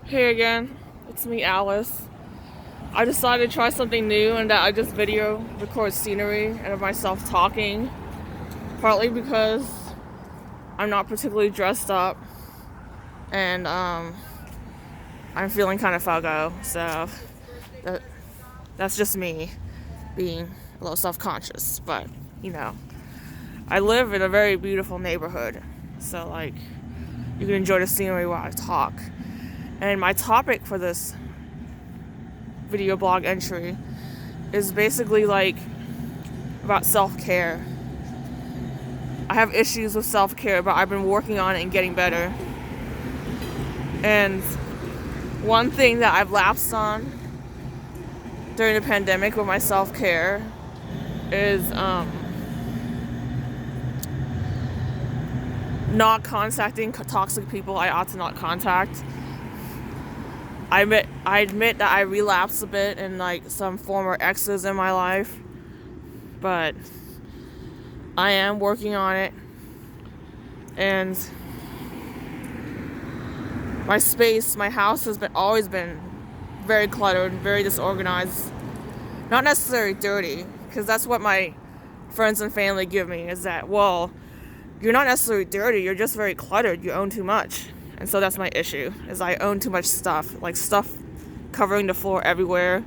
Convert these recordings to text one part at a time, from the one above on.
Hey again, it's me, Alice. I decided to try something new and that I just video record scenery and of myself talking, partly because I'm not particularly dressed up and I'm feeling kind of foggo, so that, that's just me being a little self-conscious. But, you know, I live in a very beautiful neighborhood, so like you can enjoy the scenery while I talk. And my topic for this video blog entry is basically like about self-care. I have issues with self-care, but I've been working on it and getting better. And one thing that I've lapsed on during the pandemic with my self-care is not contacting toxic people I ought to not contact. I admit that I relapsed a bit in like some former exes in my life, but I am working on it. And my house has always been very cluttered, very disorganized. Not necessarily dirty, because that's what my friends and family give me, is that, well, you're not necessarily dirty, you're just very cluttered, you own too much. And so that's my issue, is I own too much stuff, like stuff covering the floor everywhere.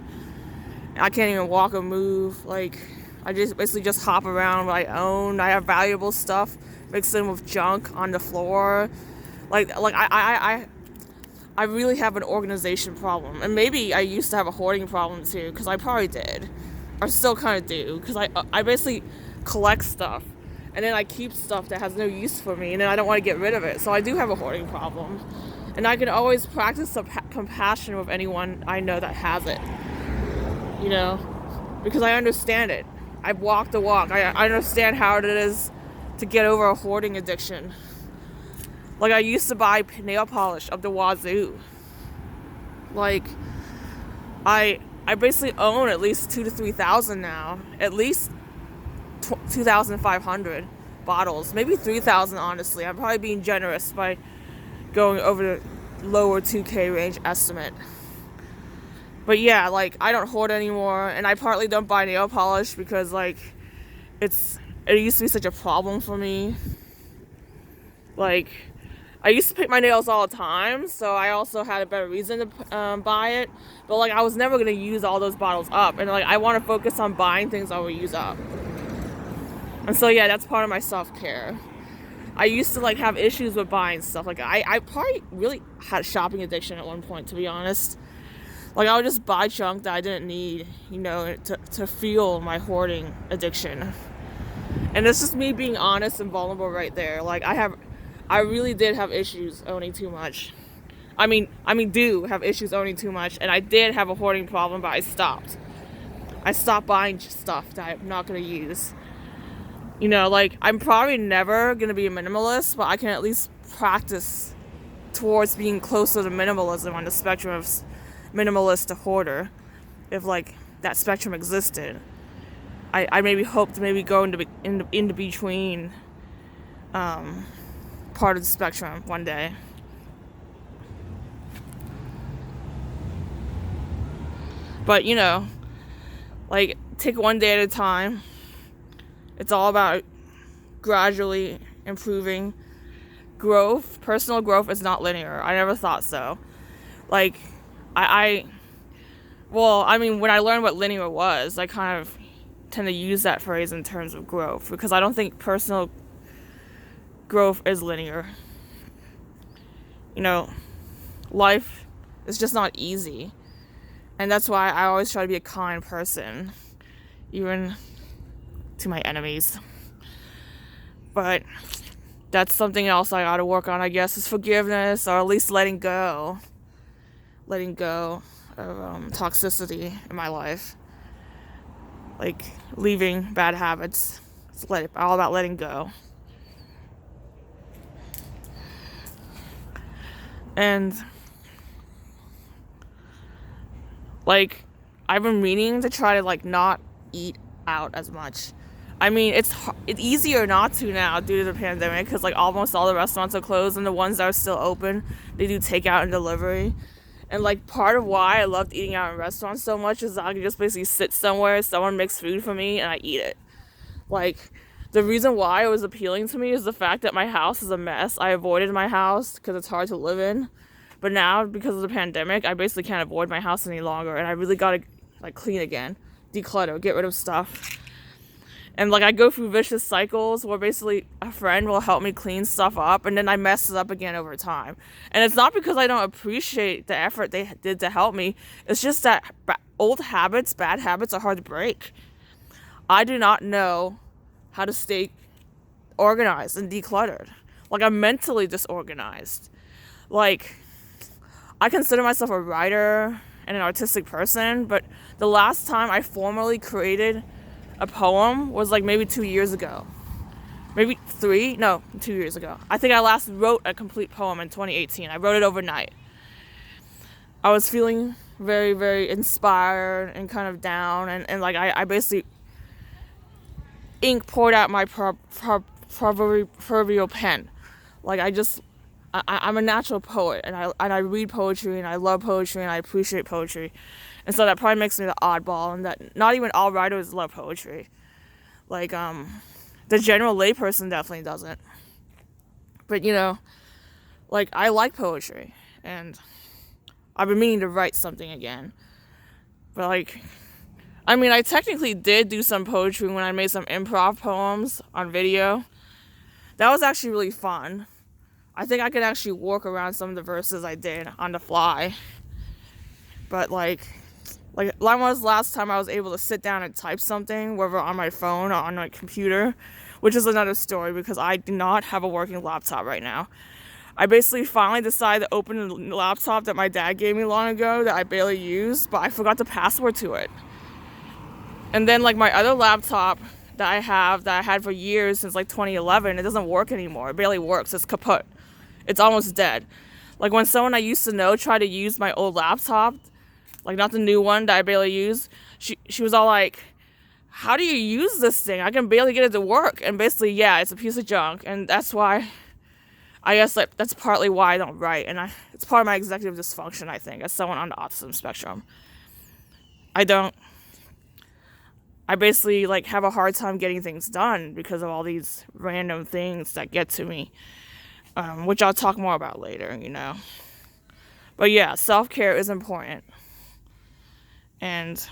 I can't even walk or move. Like, I just basically just hop around what I own. I have valuable stuff mixed in with junk on the floor. I really have an organization problem. And maybe I used to have a hoarding problem too, because I probably did. Or still kind of do, because I basically collect stuff. And then I keep stuff that has no use for me, and then I don't want to get rid of it. So I do have a hoarding problem. And I can always practice some compassion with anyone I know that has it. You know? Because I understand it. I've walked the walk. I understand how it is to get over a hoarding addiction. Like, I used to buy nail polish up the wazoo. Like, I basically own at least 2,000 to 3,000 now. At least 2,500 bottles, maybe 3,000 honestly. I'm probably being generous by going over the lower 2K range estimate. But yeah, like, I don't hoard anymore, and I partly don't buy nail polish because like it used to be such a problem for me. Like, I used to paint my nails all the time, so I also had a better reason to buy it. But like, I was never gonna use all those bottles up, and like, I want to focus on buying things I will use up. And so yeah, that's part of my self-care. I used to like have issues with buying stuff. Like, I probably really had a shopping addiction at one point, to be honest. Like, I would just buy junk that I didn't need, you know, to fuel my hoarding addiction. And it's just me being honest and vulnerable right there. Like, I really did have issues owning too much. Do have issues owning too much, and I did have a hoarding problem, but I stopped. I stopped buying stuff that I'm not going to use. You know, like, I'm probably never going to be a minimalist, but I can at least practice towards being closer to minimalism on the spectrum of minimalist to hoarder, if, like, that spectrum existed. I maybe hope to maybe go into between part of the spectrum one day. But, you know, like, take one day at a time. It's all about gradually improving. Growth, personal growth is not linear. I never thought so. Like, when I learned what linear was, I kind of tend to use that phrase in terms of growth, because I don't think personal growth is linear. You know, life is just not easy. And that's why I always try to be a kind person, even to my enemies. But that's something else I gotta work on, I guess, is forgiveness, or at least letting go of toxicity in my life, like leaving bad habits. It's all about letting go. And like, I've been meaning to try to like not eat out as much. I mean, it's easier not to now due to the pandemic, because like almost all the restaurants are closed, and the ones that are still open, they do takeout and delivery. And like part of why I loved eating out in restaurants so much is that I could just basically sit somewhere, someone makes food for me, and I eat it. Like, the reason why it was appealing to me is the fact that my house is a mess. I avoided my house because it's hard to live in. But now, because of the pandemic, I basically can't avoid my house any longer, and I really gotta like clean again, declutter, get rid of stuff. And like I go through vicious cycles where basically a friend will help me clean stuff up and then I mess it up again over time. And it's not because I don't appreciate the effort they did to help me. It's just that old habits, bad habits are hard to break. I do not know how to stay organized and decluttered. Like, I'm mentally disorganized. Like, I consider myself a writer and an artistic person, but the last time I formally created a poem was like maybe 2 years ago. Maybe 2 years ago. I think I last wrote a complete poem in 2018. I wrote it overnight. I was feeling very, very inspired and kind of down, and like I basically ink poured out my proverbial pen. Like I'm a natural poet, and I read poetry, and I love poetry, and I appreciate poetry. And so that probably makes me the oddball, and that not even all writers love poetry. Like, the general layperson definitely doesn't. But, like, I like poetry, and I've been meaning to write something again. But, like, I technically did do some poetry when I made some improv poems on video. That was actually really fun. I think I could actually work around some of the verses I did on the fly. But, like when was the last time I was able to sit down and type something, whether on my phone or on my computer, which is another story because I do not have a working laptop right now. I basically finally decided to open a laptop that my dad gave me long ago that I barely use, but I forgot the password to it. And then, like, my other laptop that I had for years, since like 2011, it doesn't work anymore. It barely works. It's kaput. It's almost dead. Like, when someone I used to know tried to use my old laptop, like not the new one that I barely use, she was all like, how do you use this thing? I can barely get it to work. And basically, yeah, it's a piece of junk. And that's why, I guess that's partly why I don't write. And it's part of my executive dysfunction, I think, as someone on the autism spectrum. I basically like have a hard time getting things done because of all these random things that get to me, which I'll talk more about later, But yeah, self-care is important. And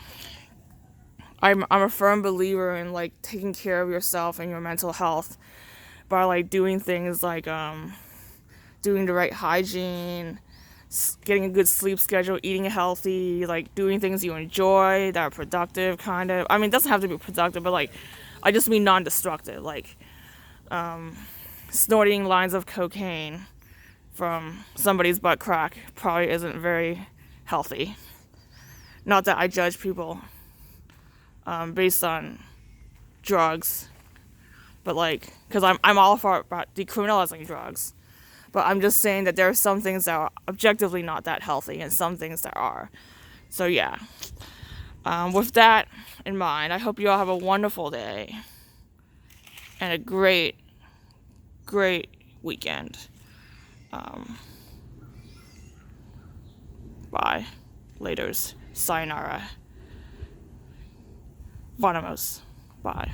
I'm a firm believer in like taking care of yourself and your mental health by like doing things like doing the right hygiene, getting a good sleep schedule, eating healthy, like doing things you enjoy that are productive, kind of. It doesn't have to be productive, but like I just mean non-destructive, like snorting lines of cocaine from somebody's butt crack probably isn't very healthy. Not that I judge people based on drugs, but like, because I'm all for about decriminalizing drugs, but I'm just saying that there are some things that are objectively not that healthy and some things that are. So yeah, with that in mind, I hope you all have a wonderful day and a great, great weekend. Bye. Laters. Sayonara. Vanamos. Bye.